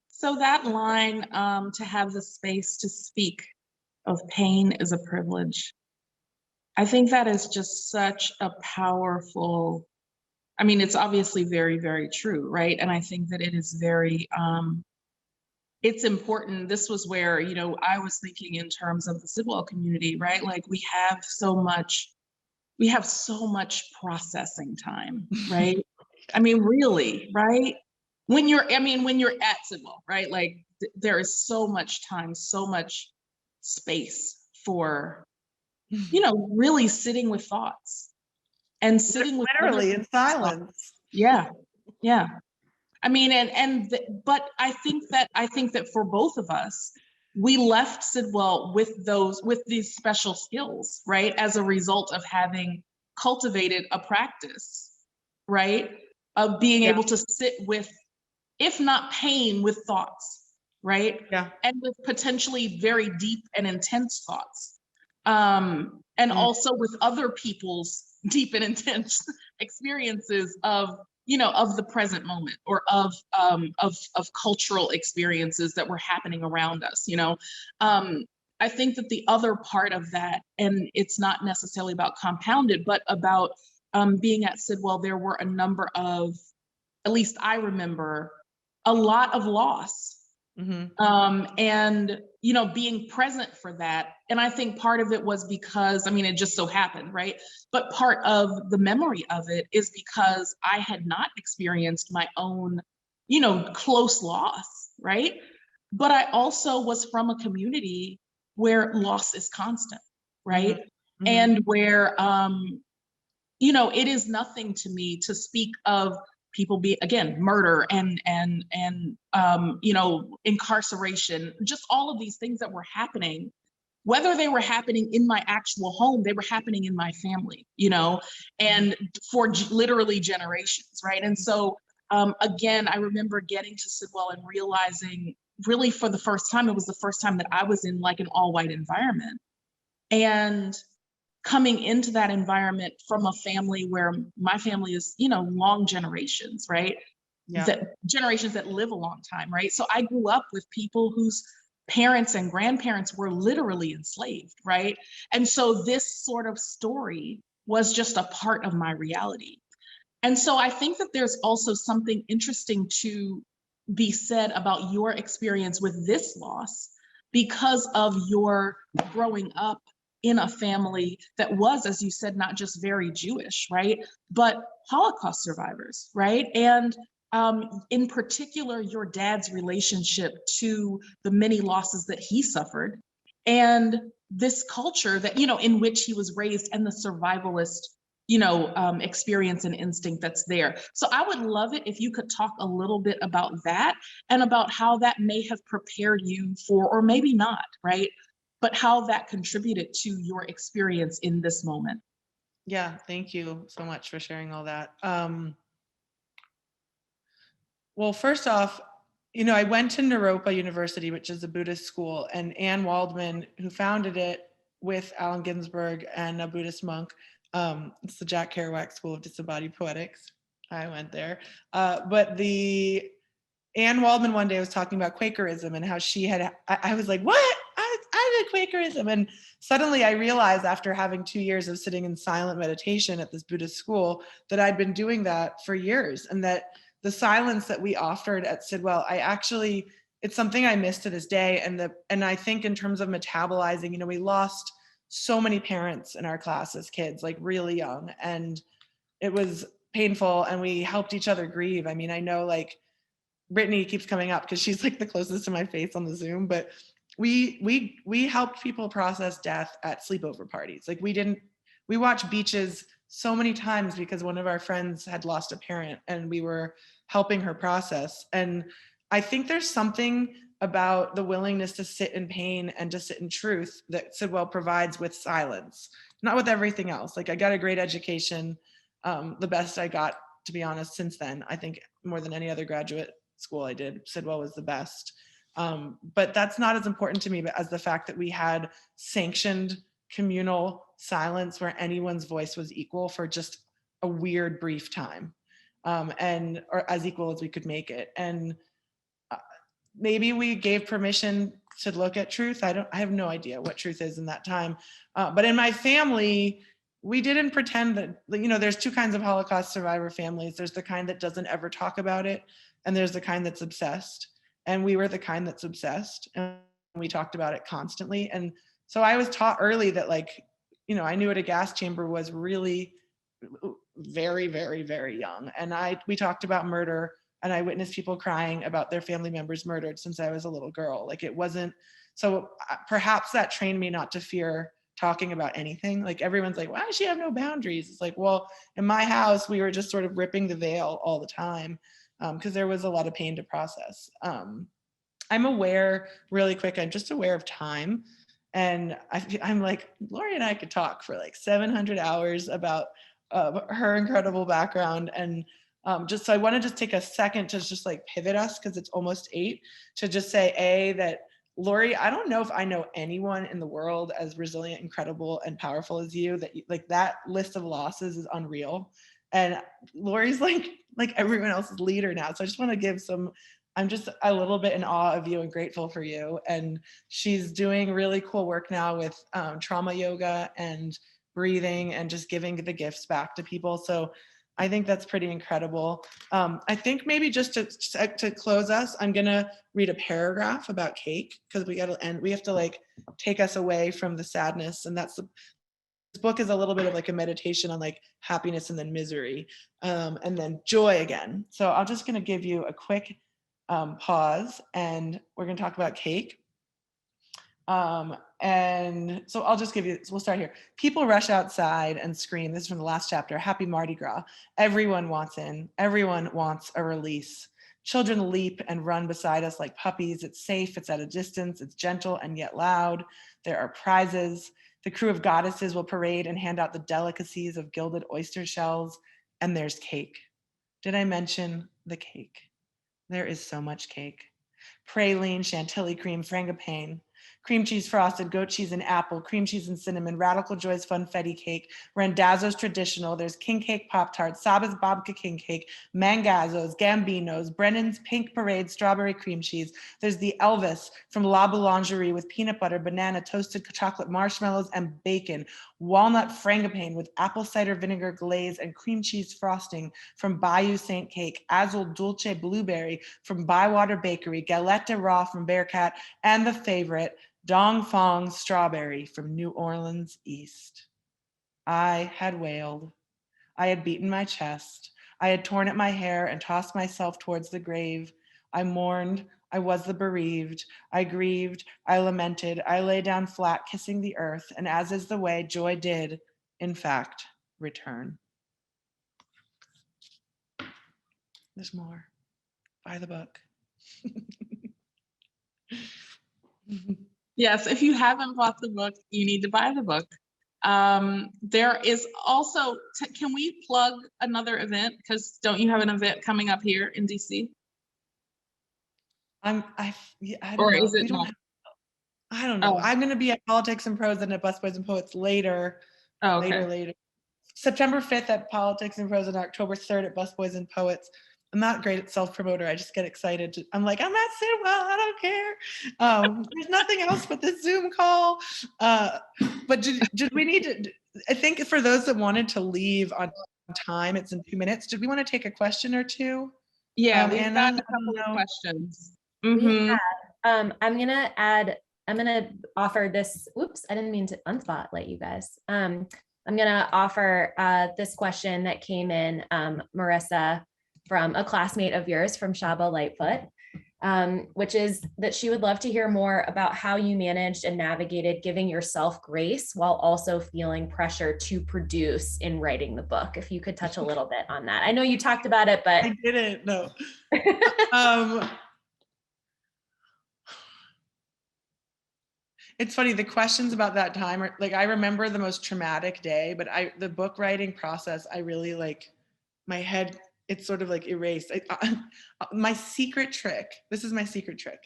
So that line, to have the space to speak of pain is a privilege. I think that is just such a powerful, I mean, it's obviously very, very true, right? And I think that it is very, it's important. This was where, you know, I was thinking in terms of the Sidwell community, right? Like we have so much processing time, right? I mean, really, right? When you're at Sidwell, right? Like there is so much time, so much space for, you know, really sitting with thoughts and sitting with literally in silence. Yeah. Yeah. I mean, but I think that for both of us, we left Sidwell with these special skills, right? As a result of having cultivated a practice, right? Of being able to sit with, if not pain, with thoughts, right? Yeah. And with potentially very deep and intense thoughts. And also with other people's deep and intense experiences of, you know, of the present moment, or of cultural experiences that were happening around us, you know. I think that the other part of that, and it's not necessarily about compounded, but about being at Sidwell, there were a number of, at least I remember, a lot of loss. And, you know, being present for that. And I think part of it was because, I mean, it just so happened, right? But part of the memory of it is because I had not experienced my own, you know, close loss, right? But I also was from a community where loss is constant, right? And where, you know, it is nothing to me to speak of people be, again, murder and you know, incarceration, just all of these things that were happening, whether they were happening in my actual home, they were happening in my family, you know, and for literally generations, right? And so, again, I remember getting to Sidwell and realizing, really for the first time, it was the first time that I was in like an all-white environment. And coming into that environment from a family where my family is, you know, long generations, right? That generations that live a long time, right? So I grew up with people whose parents and grandparents were literally enslaved, right? And so this sort of story was just a part of my reality. And so I think that there's also something interesting to be said about your experience with this loss, because of your growing up in a family that was, as you said, not just very Jewish, right? But Holocaust survivors, right? And in particular, your dad's relationship to the many losses that he suffered, and this culture that, you know, in which he was raised, and the survivalist experience and instinct that's there. So I would love it if you could talk a little bit about that and about how that may have prepared you for, or maybe not, right? But how that contributed to your experience in this moment. Yeah, thank you so much for sharing all that. Well, first off, I went to Naropa University, which is a Buddhist school, and Anne Waldman, who founded it with Allen Ginsberg and a Buddhist monk, it's the Jack Kerouac School of Disembodied Poetics. I went there. But the Anne Waldman one day was talking about Quakerism and how I was like, what? I did Quakerism. And suddenly I realized, after having 2 years of sitting in silent meditation at this Buddhist school, that I'd been doing that for years, and that the silence that we offered at Sidwell, it's something I miss to this day. And I think in terms of metabolizing, we lost so many parents in our class as kids, like really young, and it was painful, and we helped each other grieve. I mean, I know like Brittany keeps coming up because she's like the closest to my face on the Zoom, but we helped people process death at sleepover parties. Like we watched Beaches so many times because one of our friends had lost a parent and we were helping her process. And I think there's something about the willingness to sit in pain and to sit in truth that Sidwell provides with silence, not with everything else. Like I got a great education, the best I got, to be honest, since then. I think more than any other graduate school I did, Sidwell was the best. But that's not as important to me as the fact that we had sanctioned communal silence where anyone's voice was equal for just a weird brief time, or as equal as we could make it. And maybe we gave permission to look at truth. I have no idea what truth is in that time. But in my family, we didn't pretend that, there's two kinds of Holocaust survivor families. There's the kind that doesn't ever talk about it, and there's the kind that's obsessed. And we were the kind that's obsessed, and we talked about it constantly. And so I was taught early that, I knew what a gas chamber was really very, very, very young. And we talked about murder, and I witnessed people crying about their family members murdered since I was a little girl. Like it wasn't, so perhaps that trained me not to fear talking about anything. Like everyone's like, why does she have no boundaries? It's like, well, in my house, we were just sort of ripping the veil all the time because there was a lot of pain to process. I'm aware, really quick, I'm just aware of time. And I'm like, Lory and I could talk for like 700 hours about her incredible background. And so I want to just take a second to just like pivot us, because it's almost 8, to just say, that Lory, I don't know if I know anyone in the world as resilient, incredible, and powerful as you. That list of losses is unreal. And Lory's like everyone else's leader now. So I just want to give I'm just a little bit in awe of you and grateful for you. And she's doing really cool work now with trauma yoga and breathing and just giving the gifts back to people. So I think that's pretty incredible. I think maybe just to close us, I'm gonna read a paragraph about cake, because we have to like take us away from the sadness. And this book is a little bit of like a meditation on like happiness and then misery, and then joy again. So I'm just gonna give you a quick pause, and we're gonna talk about cake. And so we'll start here. People rush outside and scream. This is from the last chapter. Happy Mardi Gras. Everyone wants in. Everyone wants a release. Children leap and run beside us like puppies. It's safe. It's at a distance. It's gentle and yet loud. There are prizes. The crew of goddesses will parade and hand out the delicacies of gilded oyster shells. And there's cake. Did I mention the cake? There is so much cake. Praline, chantilly cream, frangipane, cream cheese frosted, goat cheese and apple, cream cheese and cinnamon, Radical Joy's funfetti cake, Randazzo's traditional, there's king cake Pop-Tart, Saba's babka king cake, Mangazzo's, Gambino's, Brennan's pink parade strawberry cream cheese. There's the Elvis from La Boulangerie with peanut butter, banana, toasted chocolate marshmallows, and bacon, walnut frangipane with apple cider vinegar glaze and cream cheese frosting from Bayou Saint Cake, Azul Dulce blueberry from Bywater Bakery, Galette de Raw from Bearcat, and the favorite, Dong Fong strawberry from New Orleans East. I had wailed. I had beaten my chest. I had torn at my hair and tossed myself towards the grave. I mourned. I was the bereaved. I grieved. I lamented. I lay down flat, kissing the earth. And as is the way, joy did, in fact, return. There's more. Buy the book. Yes, if you haven't bought the book, you need to buy the book. There is also, can we plug another event? Because don't you have an event coming up here in DC? I don't Or know. is it We don't not? have, I don't know. Oh, I'm going to be at Politics and Prose and at Busboys and Poets later. oh, okay. Later. September 5th at Politics and Prose and October 3rd at Busboys and Poets. I'm not great at self-promoter. I just get excited. I'm like, I'm at Sidwell. I don't care. There's nothing else but this Zoom call. But did we need to, I think for those that wanted to leave on time, it's in 2 minutes. Did we want to take a question or two? Yeah, we've Anna, got a I don't couple of know. questions. We have, I'm gonna offer this, oops, I didn't mean to unspotlight you guys. I'm gonna offer this question that came in, Merissa, from a classmate of yours from Shaba Lightfoot, which is that she would love to hear more about how you managed and navigated giving yourself grace while also feeling pressure to produce in writing the book. If you could touch a little bit on that. I know you talked about it, but I didn't, no. It's funny, the questions about that time are like, I remember the most traumatic day, but the book writing process, I really like, my head, it's sort of like erased. My secret trick, this is my secret trick.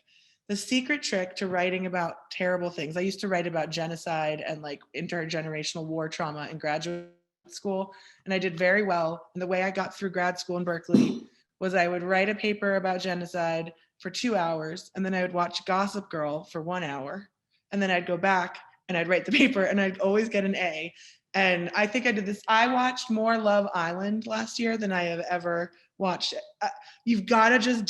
The secret trick to writing about terrible things. I used to write about genocide and like intergenerational war trauma in graduate school, and I did very well. And the way I got through grad school in Berkeley was I would write a paper about genocide for 2 hours, and then I would watch Gossip Girl for 1 hour. And then I'd go back and I'd write the paper and I'd always get an A. And I think I did this. I watched more Love Island last year than I have ever watched it. You've got to just,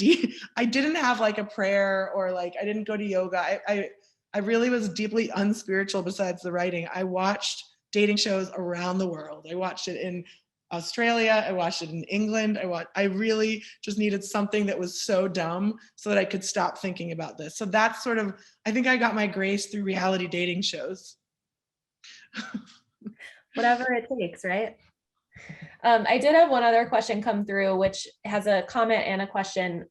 I didn't have like a prayer or like, I didn't go to yoga. I really was deeply unspiritual besides the writing. I watched dating shows around the world. I watched it in Australia. I watched it in England. I really just needed something that was so dumb so that I could stop thinking about this. So that's sort of, I think I got my grace through reality dating shows. whatever it takes, right? I did have one other question come through, which has a comment and a question.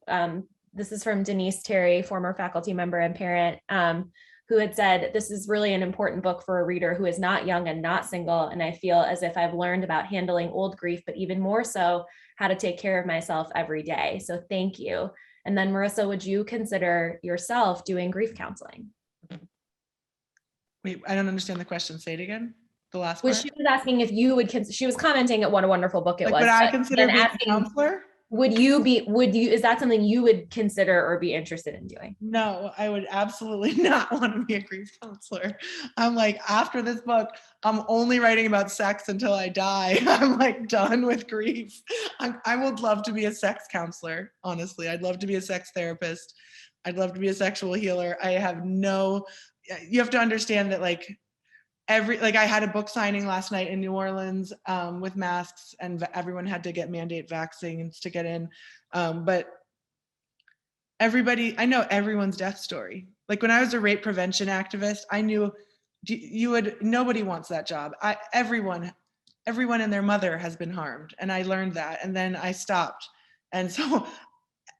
This is from Denise Terry, former faculty member and parent, who had said, this is really an important book for a reader who is not young and not single. And I feel as if I've learned about handling old grief, but even more so, how to take care of myself every day. So thank you. And then Merissa, would you consider yourself doing grief counseling? Wait, I don't understand the question. Say it again. The last Well, part. she was asking if you would, she was commenting at what a wonderful book it Like, was. would I consider being a counselor? Would you, is that something you would consider or be interested in doing? No, I would absolutely not want to be a grief counselor. I'm like, after this book, I'm only writing about sex until I die. I'm like done with grief. I would love to be a sex counselor, honestly. I'd love to be a sex therapist. I'd love to be a sexual healer. You have to understand that like, I had a book signing last night in New Orleans with masks, and everyone had to get mandate vaccines to get in. But I know everyone's death story. Like when I was a rape prevention activist, I knew nobody wants that job. Everyone and their mother has been harmed. And I learned that, and then I stopped. And so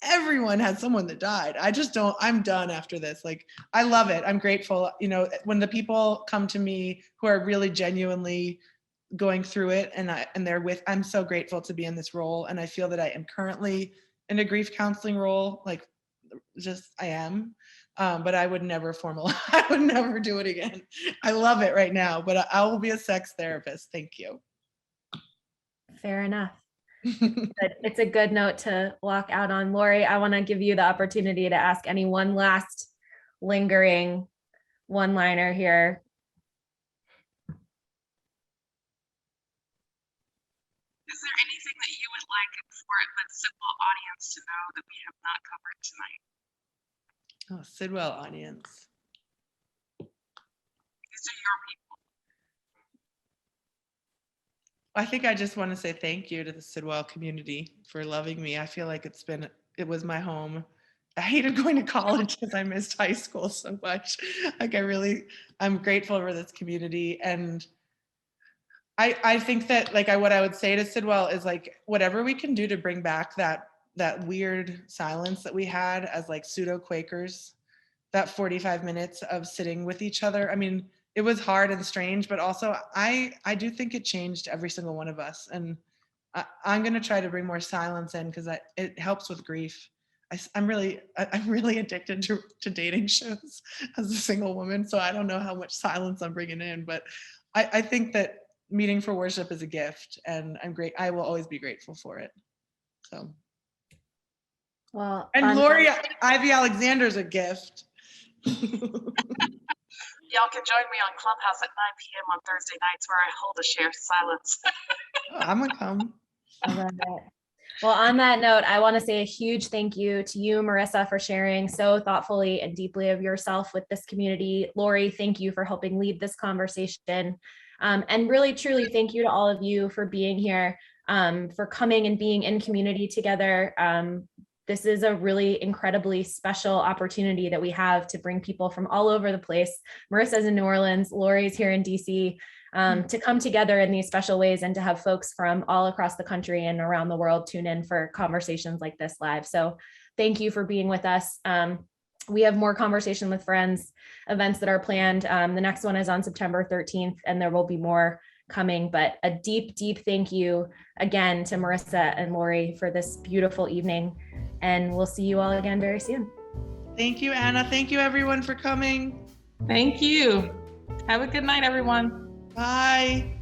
everyone had someone that died. I'm done after this. Like, I love it. I'm grateful. You know, when the people come to me who are really genuinely going through it I'm so grateful to be in this role. And I feel that I am currently in a grief counseling role. Like, just, I am. But I would never I would never do it again. I love it right now, but I will be a sex therapist. Thank you. Fair enough. It's a good note to walk out on. Lory, I want to give you the opportunity to ask any one last lingering one-liner here. Is there anything that you would like for the Sidwell audience to know that we have not covered tonight? Oh, Sidwell audience. These are your people. I think I just want to say thank you to the Sidwell community for loving me. I feel like it was my home. I hated going to college because I missed high school so much. Like I'm grateful for this community. And I think that like what I would say to Sidwell is like whatever we can do to bring back that weird silence that we had as like pseudo Quakers, that 45 minutes of sitting with each other. I mean, it was hard and strange, but also I do think it changed every single one of us. And I'm going to try to bring more silence in because it helps with grief. I'm really addicted to dating shows as a single woman. So I don't know how much silence I'm bringing in, but I think that meeting for worship is a gift, and I will always be grateful for it. So. Well, And Lory Ivey Alexander is a gift. Y'all can join me on Clubhouse at 9 p.m. on Thursday nights where I hold a shared silence. I'm gonna come. I love it. Well, on that note, I want to say a huge thank you to you, Merissa, for sharing so thoughtfully and deeply of yourself with this community. Lory, thank you for helping lead this conversation. And really, truly, thank you to all of you for being here, for coming and being in community together. This is a really incredibly special opportunity that we have to bring people from all over the place. Marissa's in New Orleans, Lory's here in DC, to come together in these special ways and to have folks from all across the country and around the world tune in for conversations like this live. So thank you for being with us. We have more Conversation with Friends events that are planned. The next one is on September 13th, and there will be more coming, but a deep, deep thank you again to Merissa and Lory for this beautiful evening. And we'll see you all again very soon. Thank you, Anna. Thank you, everyone, for coming. Thank you. Have a good night, everyone. Bye.